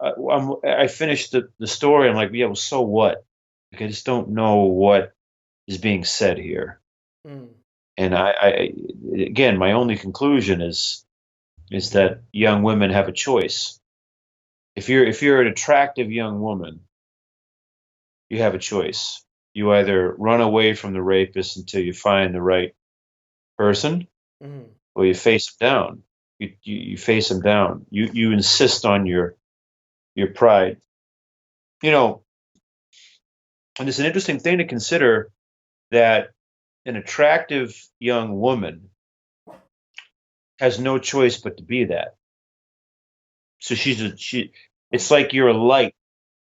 Speaker 3: I finished the story. I'm like, yeah, well, so what? Like, I just don't know what is being said here. And I again, my only conclusion is that young women have a choice. If you're an attractive young woman, you have a choice. You either run away from the rapist until you find the right person, or you face him down. You face him down. You insist on your pride. And it's an interesting thing to consider that an attractive young woman has no choice but to be that. So it's like you're a light.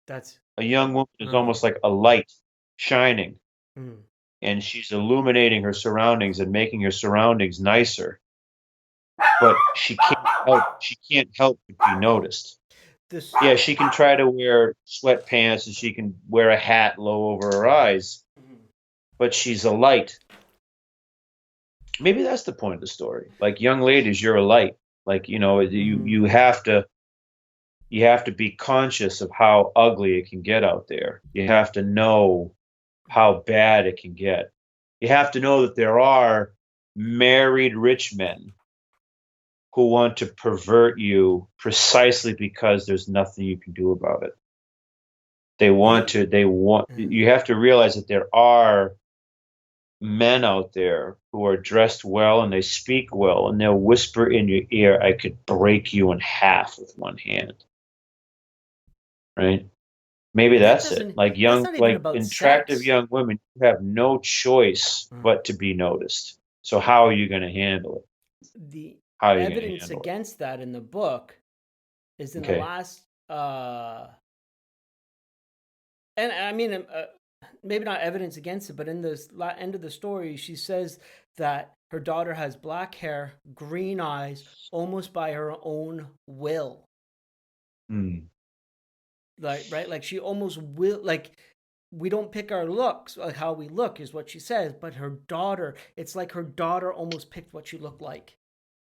Speaker 4: That's
Speaker 3: a young woman is almost like a light shining, and she's illuminating her surroundings and making her surroundings nicer. But she can't help but be noticed. Yeah, she can try to wear sweatpants and she can wear a hat low over her eyes, but she's a light. Maybe that's the point of the story. Like, young ladies, you're a light. Like, you have to be conscious of how ugly it can get out there. You have to know how bad it can get. You have to know that there are married rich men who want to pervert you precisely because there's nothing you can do about it. You have to realize that there are men out there who are dressed well and they speak well and they'll whisper in your ear, I could break you in half with one hand. Right? Maybe that's it. Like attractive young women, you have no choice but to be noticed. So how are you going to handle it?
Speaker 4: The evidence against that in the book is in the last, and I mean, maybe not evidence against it, but in the end of the story, she says that her daughter has black hair, green eyes, almost by her own will. Like she almost will. Like, we don't pick our looks, like how we look is what she says. But her daughter, it's like her daughter almost picked what she looked like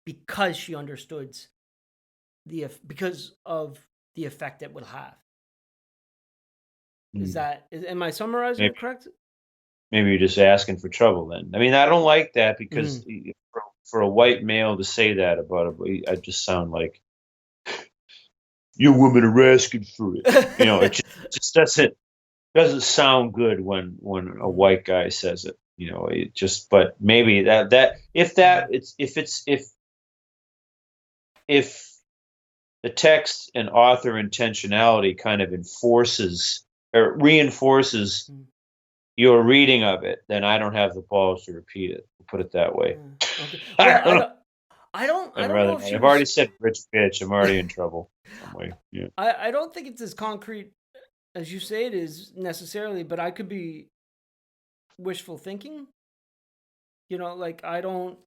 Speaker 4: because she understood because of the effect it will have. Am I summarizing it correct?
Speaker 3: Maybe you're just asking for trouble then. I mean, I don't like that because for a white male to say that about it, I just sound like, you women are asking for it. It just doesn't sound good when a white guy says it. But maybe if the text and author intentionality kind of enforces or reinforces your reading of it, then I don't have the balls to repeat it. We'll put it that way.
Speaker 4: Okay. Well, I don't know if
Speaker 3: I've already said rich bitch. I'm already in trouble. Yeah.
Speaker 4: I don't think it's as concrete as you say it is necessarily, but I could be wishful thinking. Like, I don't,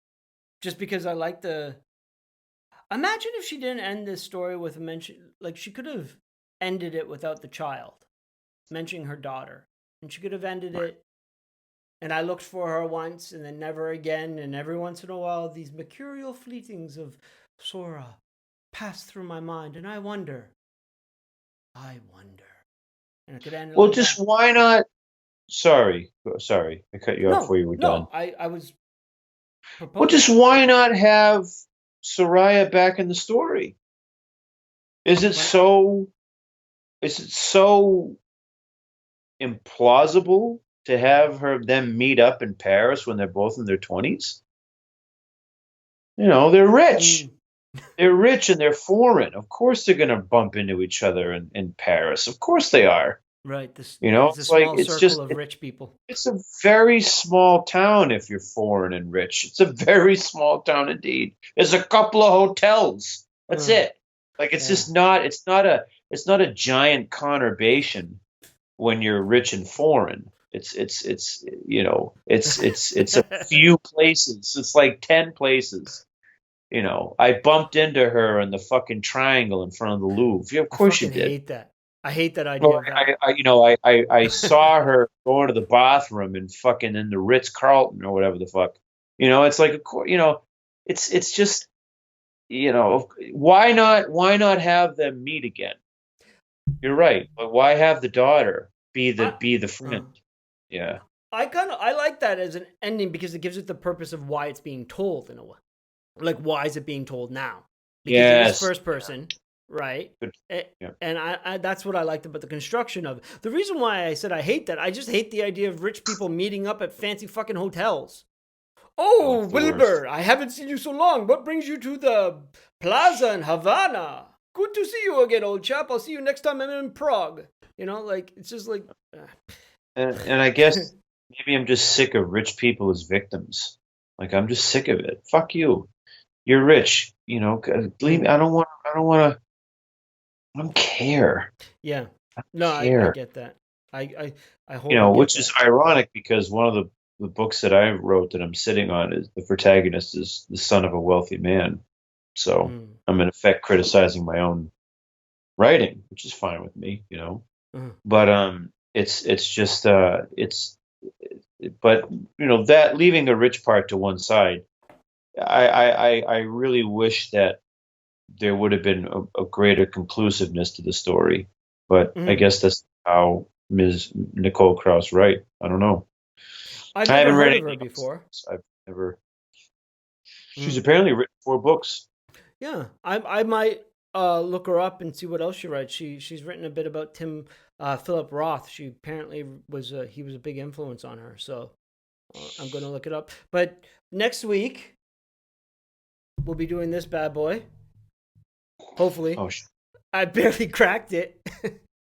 Speaker 4: just because I like imagine if she didn't end this story with a mention, like she could have ended it without the child, mentioning her daughter, and she could have ended it. And I looked for her once and then never again. And every once in a while, these mercurial fleetings of Sora pass through my mind. And I wonder. And it could end.
Speaker 3: Well, just why not? Sorry. I cut you off before you were done.
Speaker 4: I was proposing.
Speaker 3: Well, just why not have Soraya back in the story? Is it so implausible to have them meet up in Paris when they're both in their 20s? They're rich. They're rich and they're foreign. Of course they're going to bump into each other in Paris. Of course they are.
Speaker 4: Right. It's a
Speaker 3: it's
Speaker 4: small
Speaker 3: it's
Speaker 4: circle
Speaker 3: just
Speaker 4: of rich people.
Speaker 3: it's a very small town if you're foreign and rich. It's a very small town indeed. There's a couple of hotels. That's it. Like it's just not. It's not a giant conurbation when you're rich and foreign. It's a few places. It's like 10 places. I bumped into her in the fucking triangle in front of the Louvre. Yeah, of course you did.
Speaker 4: I hate that idea.
Speaker 3: Well, I saw her going to the bathroom and fucking in the Ritz Carlton or whatever the fuck. It's like it's just why not have them meet again? You're right, but why have the daughter be the friend? Yeah,
Speaker 4: I like that as an ending because it gives it the purpose of why it's being told in a way. Like, why is it being told now? Because it is first person, right?
Speaker 3: Yeah.
Speaker 4: And I that's what I liked about the construction of it. The reason why I said I hate that, I just hate the idea of rich people meeting up at fancy fucking hotels. Oh, Wilbur, I haven't seen you so long. What brings you to the plaza in Havana? Good to see you again, old chap. I'll see you next time I'm in Prague. It's just like...
Speaker 3: And I guess maybe I'm just sick of rich people as victims. Like, I'm just sick of it. Fuck you. You're rich. Leave me. I don't want to. I don't care.
Speaker 4: Yeah. I get that. I hope.
Speaker 3: Which is ironic because one of the books that I wrote that I'm sitting on is the protagonist is the son of a wealthy man. So I'm in effect criticizing my own writing, which is fine with me, But it's just but that leaving the rich part to one side, I really wish that there would have been a greater conclusiveness to the story. But I guess that's how Ms. Nicole Krauss write. I don't know.
Speaker 4: I haven't read her before.
Speaker 3: I've never. She's apparently written 4 books.
Speaker 4: Yeah, I might look her up and see what else she writes. She's written a bit about Philip Roth. She apparently he was a big influence on her. So I'm going to look it up. But next week we'll be doing this bad boy. Hopefully.
Speaker 3: Oh,
Speaker 4: I barely cracked it.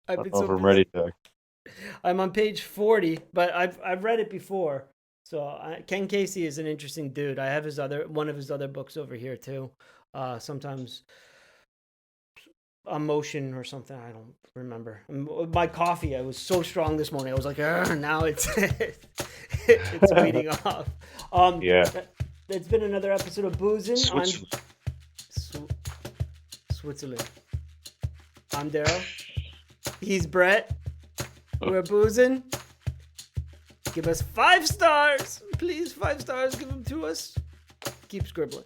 Speaker 3: I'm ready to.
Speaker 4: I'm on page 40, but I've read it before. So Ken Casey is an interesting dude. I have one of his other books over here too. Sometimes Emotion or something. I don't remember. My coffee, I was so strong this morning. I was like, now it's it's weeding off.
Speaker 3: Yeah.
Speaker 4: It's been another episode of Boozin'. Switzerland. I'm Darryl. He's Brett. We're boozing. Give us 5 stars. Please, 5 stars. Give them to us. Keep scribbling.